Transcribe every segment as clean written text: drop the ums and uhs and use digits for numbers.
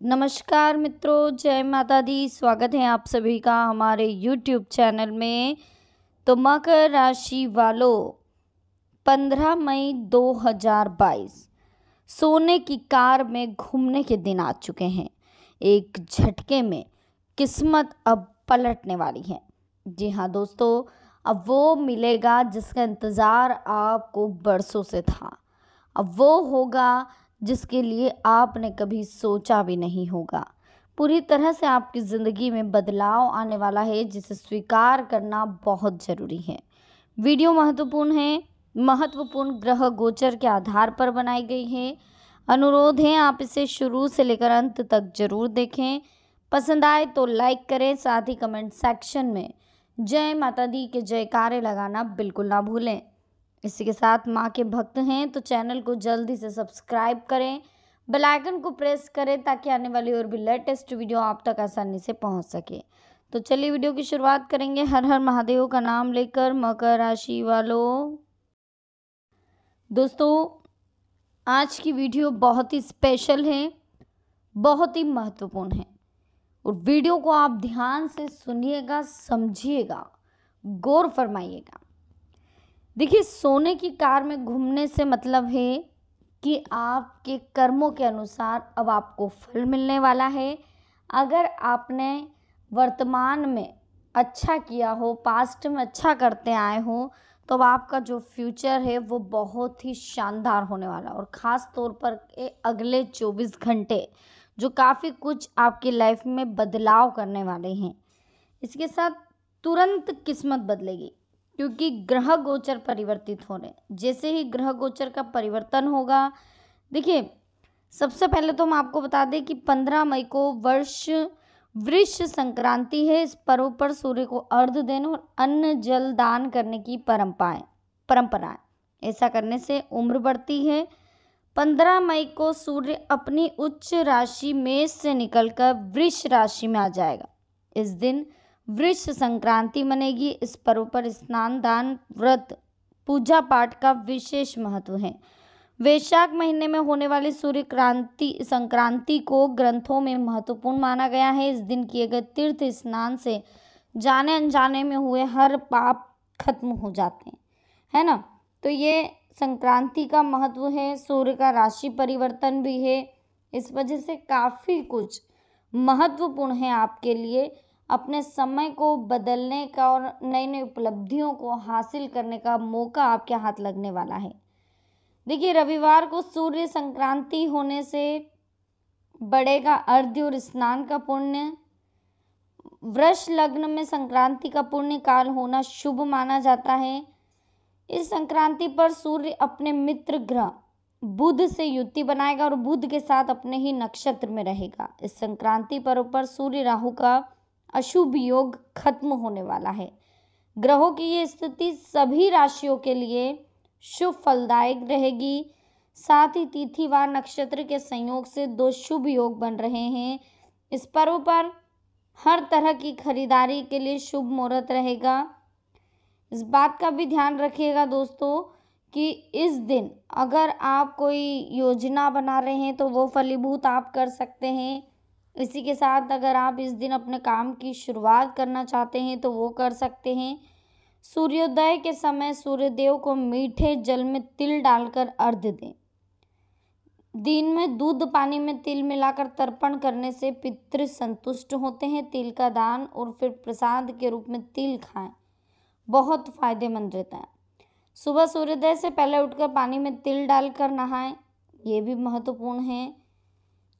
नमस्कार मित्रों, जय माता दी। स्वागत है आप सभी का हमारे YouTube चैनल में। तो मकर राशि वालों, 15 मई 2022 सोने की कार में घूमने के दिन आ चुके हैं। एक झटके में किस्मत अब पलटने वाली है। जी हाँ दोस्तों, अब वो मिलेगा जिसका इंतज़ार आपको बरसों से था। अब वो होगा जिसके लिए आपने कभी सोचा भी नहीं होगा। पूरी तरह से आपकी ज़िंदगी में बदलाव आने वाला है, जिसे स्वीकार करना बहुत ज़रूरी है। वीडियो महत्वपूर्ण ग्रह गोचर के आधार पर बनाई गई है। अनुरोध है आप इसे शुरू से लेकर अंत तक जरूर देखें। पसंद आए तो लाइक करें, साथ ही कमेंट सेक्शन में जय माता दी के जयकारे लगाना बिल्कुल ना भूलें। इसी के साथ माँ के भक्त हैं तो चैनल को जल्दी से सब्सक्राइब करें, बेल आइकन को प्रेस करें ताकि आने वाली और भी लेटेस्ट वीडियो आप तक आसानी से पहुंच सके। तो चलिए वीडियो की शुरुआत करेंगे हर हर महादेव का नाम लेकर। मकर राशि वालों, दोस्तों आज की वीडियो बहुत ही स्पेशल है, बहुत ही महत्वपूर्ण है और वीडियो को आप ध्यान से सुनिएगा, समझिएगा, गौर फरमाइएगा। देखिए, सोने की कार में घूमने से मतलब है कि आपके कर्मों के अनुसार अब आपको फल मिलने वाला है। अगर आपने वर्तमान में अच्छा किया हो, पास्ट में अच्छा करते आए हो, तो अब आपका जो फ्यूचर है वो बहुत ही शानदार होने वाला। और ख़ास तौर पर अगले 24 घंटे जो काफ़ी कुछ आपकी लाइफ में बदलाव करने वाले हैं। इसके साथ तुरंत किस्मत बदलेगी, क्योंकि ग्रह गोचर परिवर्तित हो रहे हैं। जैसे ही ग्रह गोचर का परिवर्तन होगा, देखिए सबसे पहले तो हम आपको बता दें कि 15 मई को वर्ष वृष संक्रांति है। इस पर्व पर सूर्य को अर्घ्य देने और अन्न जल दान करने की परंपरा है। ऐसा करने से उम्र बढ़ती है। 15 मई को सूर्य अपनी उच्च राशि मेष से निकलकर वृष राशि में आ जाएगा। इस दिन वृष संक्रांति मनेगी। इस पर्व पर स्नान, दान, व्रत, पूजा पाठ का विशेष महत्व है। वैशाख महीने में होने वाली सूर्य संक्रांति को ग्रंथों में महत्वपूर्ण माना गया है। इस दिन किए गए तीर्थ स्नान से जाने अनजाने में हुए हर पाप खत्म हो जाते हैं, है ना। तो ये संक्रांति का महत्व है। सूर्य का राशि परिवर्तन भी है। इस वजह से काफ़ी कुछ महत्वपूर्ण है आपके लिए। अपने समय को बदलने का और नई नई उपलब्धियों को हासिल करने का मौका आपके हाथ लगने वाला है। देखिए, रविवार को सूर्य संक्रांति होने से बढ़ेगा अर्घ्य और स्नान का पुण्य। वृष लग्न में संक्रांति का पुण्य काल होना शुभ माना जाता है। इस संक्रांति पर सूर्य अपने मित्र ग्रह बुध से युति बनाएगा और बुध के साथ अपने ही नक्षत्र में रहेगा। इस संक्रांति पर्व पर सूर्य राहु का अशुभ योग खत्म होने वाला है। ग्रहों की ये स्थिति सभी राशियों के लिए शुभ फलदायक रहेगी। साथ ही तिथि व नक्षत्र के संयोग से 2 शुभ योग बन रहे हैं। इस पर्व पर हर तरह की खरीदारी के लिए शुभ मुहूर्त रहेगा। इस बात का भी ध्यान रखिएगा दोस्तों कि इस दिन अगर आप कोई योजना बना रहे हैं तो वो फलीभूत आप कर सकते हैं। इसी के साथ अगर आप इस दिन अपने काम की शुरुआत करना चाहते हैं तो वो कर सकते हैं। सूर्योदय के समय सूर्यदेव को मीठे जल में तिल डालकर अर्घ्य दें। दिन में दूध पानी में तिल मिलाकर तर्पण करने से पितृ संतुष्ट होते हैं। तिल का दान और फिर प्रसाद के रूप में तिल खाएं, बहुत फायदेमंद रहता है। सुबह सूर्योदय से पहले उठकर पानी में तिल डालकर नहाएं, ये भी महत्वपूर्ण है।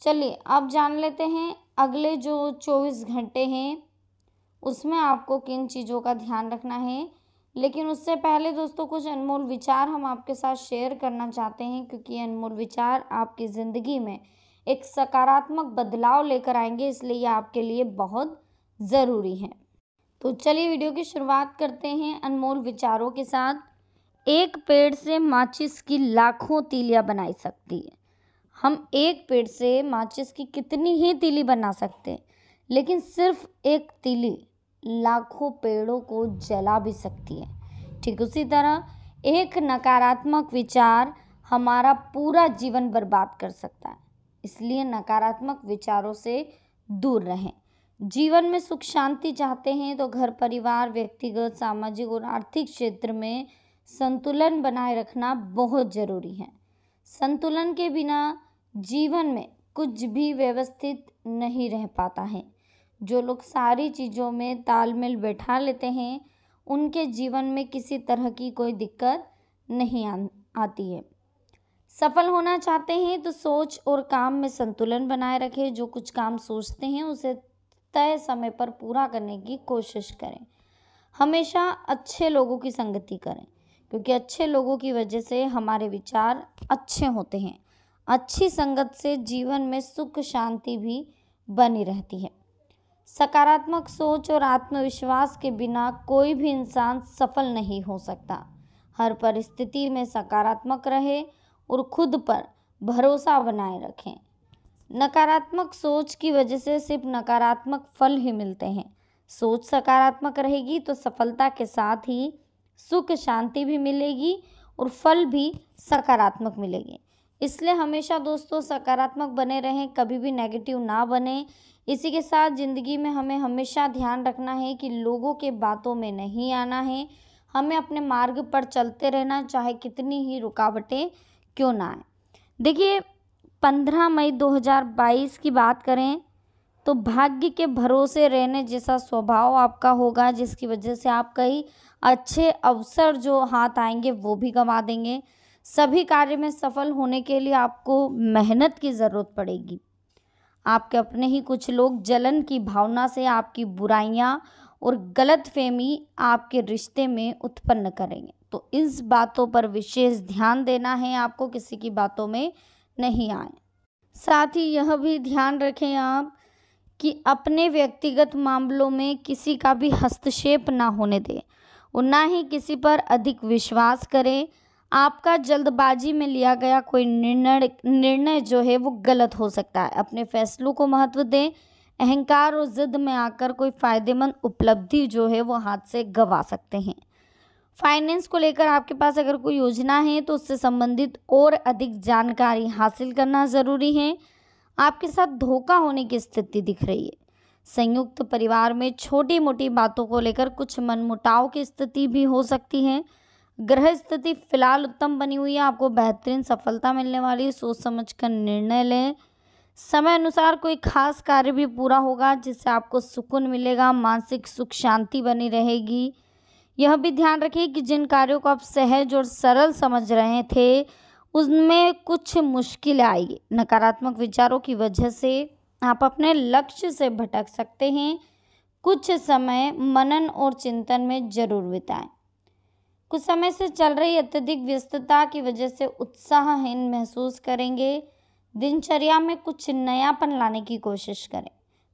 चलिए अब जान लेते हैं अगले जो 24 घंटे हैं उसमें आपको किन चीज़ों का ध्यान रखना है। लेकिन उससे पहले दोस्तों कुछ अनमोल विचार हम आपके साथ शेयर करना चाहते हैं, क्योंकि ये अनमोल विचार आपकी ज़िंदगी में एक सकारात्मक बदलाव लेकर आएंगे, इसलिए ये आपके लिए बहुत ज़रूरी है। तो चलिए वीडियो की शुरुआत करते हैं अनमोल विचारों के साथ। एक पेड़ से माचिस की लाखों तीलियाँ बनाई सकती है। हम एक पेड़ से माचिस की कितनी ही तीली बना सकते हैं, लेकिन सिर्फ एक तीली लाखों पेड़ों को जला भी सकती है। ठीक उसी तरह एक नकारात्मक विचार हमारा पूरा जीवन बर्बाद कर सकता है। इसलिए नकारात्मक विचारों से दूर रहें। जीवन में सुख शांति चाहते हैं तो घर परिवार, व्यक्तिगत, सामाजिक और आर्थिक क्षेत्र में संतुलन बनाए रखना बहुत जरूरी है। संतुलन के बिना जीवन में कुछ भी व्यवस्थित नहीं रह पाता है। जो लोग सारी चीज़ों में तालमेल बैठा लेते हैं उनके जीवन में किसी तरह की कोई दिक्कत नहीं आती है। सफल होना चाहते हैं तो सोच और काम में संतुलन बनाए रखें। जो कुछ काम सोचते हैं उसे तय समय पर पूरा करने की कोशिश करें। हमेशा अच्छे लोगों की संगति करें, क्योंकि अच्छे लोगों की वजह से हमारे विचार अच्छे होते हैं। अच्छी संगत से जीवन में सुख शांति भी बनी रहती है। सकारात्मक सोच और आत्मविश्वास के बिना कोई भी इंसान सफल नहीं हो सकता। हर परिस्थिति में सकारात्मक रहे और खुद पर भरोसा बनाए रखें। नकारात्मक सोच की वजह से सिर्फ नकारात्मक फल ही मिलते हैं। सोच सकारात्मक रहेगी तो सफलता के साथ ही सुख शांति भी मिलेगी और फल भी सकारात्मक मिलेगी। इसलिए हमेशा दोस्तों सकारात्मक बने रहें, कभी भी नेगेटिव ना बने। इसी के साथ ज़िंदगी में हमें हमेशा ध्यान रखना है कि लोगों के बातों में नहीं आना है। हमें अपने मार्ग पर चलते रहना, चाहे कितनी ही रुकावटें क्यों ना आए। देखिए 15 मई 2022 की बात करें तो भाग्य के भरोसे रहने जैसा स्वभाव आपका होगा, जिसकी वजह से आप कई अच्छे अवसर जो हाथ आएंगे वो भी गंवा देंगे। सभी कार्य में सफल होने के लिए आपको मेहनत की ज़रूरत पड़ेगी। आपके अपने ही कुछ लोग जलन की भावना से आपकी बुराइयां और गलतफहमी आपके रिश्ते में उत्पन्न करेंगे। तो इस बातों पर विशेष ध्यान देना है आपको, किसी की बातों में नहीं आए। साथ ही यह भी ध्यान रखें आप कि अपने व्यक्तिगत मामलों में किसी का भी हस्तक्षेप ना होने दें और ना ही किसी पर अधिक विश्वास करें। आपका जल्दबाजी में लिया गया कोई निर्णय जो है वो गलत हो सकता है। अपने फैसलों को महत्व दें। अहंकार और जिद में आकर कोई फ़ायदेमंद उपलब्धि जो है वो हाथ से गंवा सकते हैं। फाइनेंस को लेकर आपके पास अगर कोई योजना है तो उससे संबंधित और अधिक जानकारी हासिल करना ज़रूरी है। आपके साथ धोखा होने की स्थिति दिख रही है। संयुक्त परिवार में छोटी मोटी बातों को लेकर कुछ मनमुटाव की स्थिति भी हो सकती है। ग्रह स्थिति फिलहाल उत्तम बनी हुई है, आपको बेहतरीन सफलता मिलने वाली है। सोच समझ कर निर्णय लें। समय अनुसार कोई खास कार्य भी पूरा होगा जिससे आपको सुकून मिलेगा, मानसिक सुख शांति बनी रहेगी। यह भी ध्यान रखिए कि जिन कार्यों को आप सहज और सरल समझ रहे थे उनमें कुछ मुश्किलें आएगी। नकारात्मक विचारों की वजह से आप अपने लक्ष्य से भटक सकते हैं। कुछ समय मनन और चिंतन में जरूर बिताएं। कुछ समय से चल रही अत्यधिक व्यस्तता की वजह से उत्साहहीन महसूस करेंगे। दिनचर्या में कुछ नयापन लाने की कोशिश करें।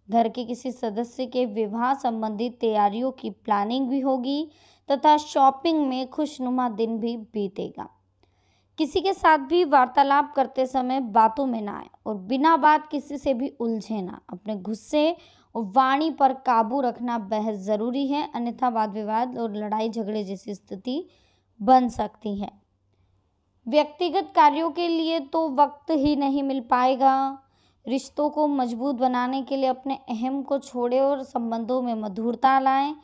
घर के किसी सदस्य के विवाह संबंधित तैयारियों की प्लानिंग भी होगी तथा शॉपिंग में खुशनुमा दिन भी बीतेगा। किसी के साथ भी वार्तालाप करते समय बातों में ना आए और बिना बात किसी से भी उलझे ना। अपने गुस्से और वाणी पर काबू रखना बेहद ज़रूरी है, अन्यथा वाद विवाद और लड़ाई झगड़े जैसी स्थिति बन सकती है। व्यक्तिगत कार्यों के लिए तो वक्त ही नहीं मिल पाएगा। रिश्तों को मजबूत बनाने के लिए अपने अहम को छोड़े और संबंधों में मधुरता लाएं।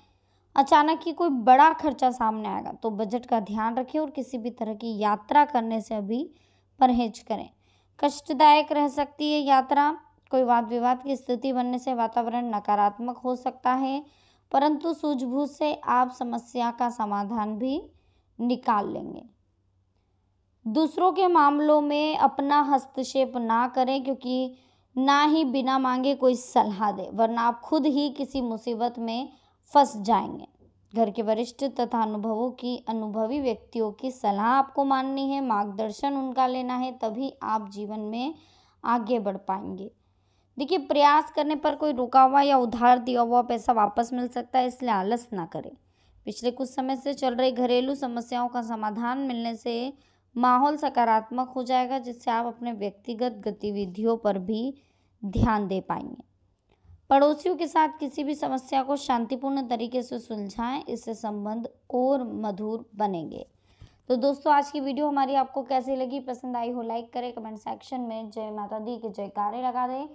अचानक ही कोई बड़ा खर्चा सामने आएगा तो बजट का ध्यान रखें और किसी भी तरह की यात्रा करने से अभी परहेज करें। कष्टदायक रह सकती है यात्रा। कोई वाद विवाद की स्थिति बनने से वातावरण नकारात्मक हो सकता है, परंतु सूझबूझ से आप समस्या का समाधान भी निकाल लेंगे। दूसरों के मामलों में अपना हस्तक्षेप ना करें, क्योंकि ना ही बिना मांगे कोई सलाह दे, वरना आप खुद ही किसी मुसीबत में फंस जाएंगे। घर के वरिष्ठ तथा अनुभवी व्यक्तियों की सलाह आपको माननी है, मार्गदर्शन उनका लेना है, तभी आप जीवन में आगे बढ़ पाएंगे। देखिए प्रयास करने पर कोई रुका हुआ या उधार दिया हुआ पैसा वापस मिल सकता है, इसलिए आलस ना करें। पिछले कुछ समय से चल रही घरेलू समस्याओं का समाधान मिलने से माहौल सकारात्मक हो जाएगा, जिससे आप अपने व्यक्तिगत गतिविधियों पर भी ध्यान दे पाएंगे। पड़ोसियों के साथ किसी भी समस्या को शांतिपूर्ण तरीके से सुलझाएं, इससे संबंध और मधुर बनेंगे। तो दोस्तों आज की वीडियो हमारी आपको कैसी लगी, पसंद आई हो लाइक करें, कमेंट सेक्शन में जय माता दी के जयकारे लगा दें।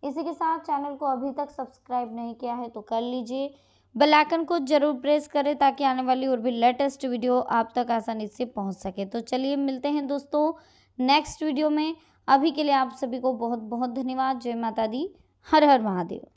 इसी के साथ चैनल को अभी तक सब्सक्राइब नहीं किया है तो कर लीजिए, बेल आइकन को जरूर प्रेस करें ताकि आने वाली और भी लेटेस्ट वीडियो आप तक आसानी से पहुंच सके। तो चलिए मिलते हैं दोस्तों नेक्स्ट वीडियो में। अभी के लिए आप सभी को बहुत बहुत धन्यवाद। जय माता दी, हर हर महादेव।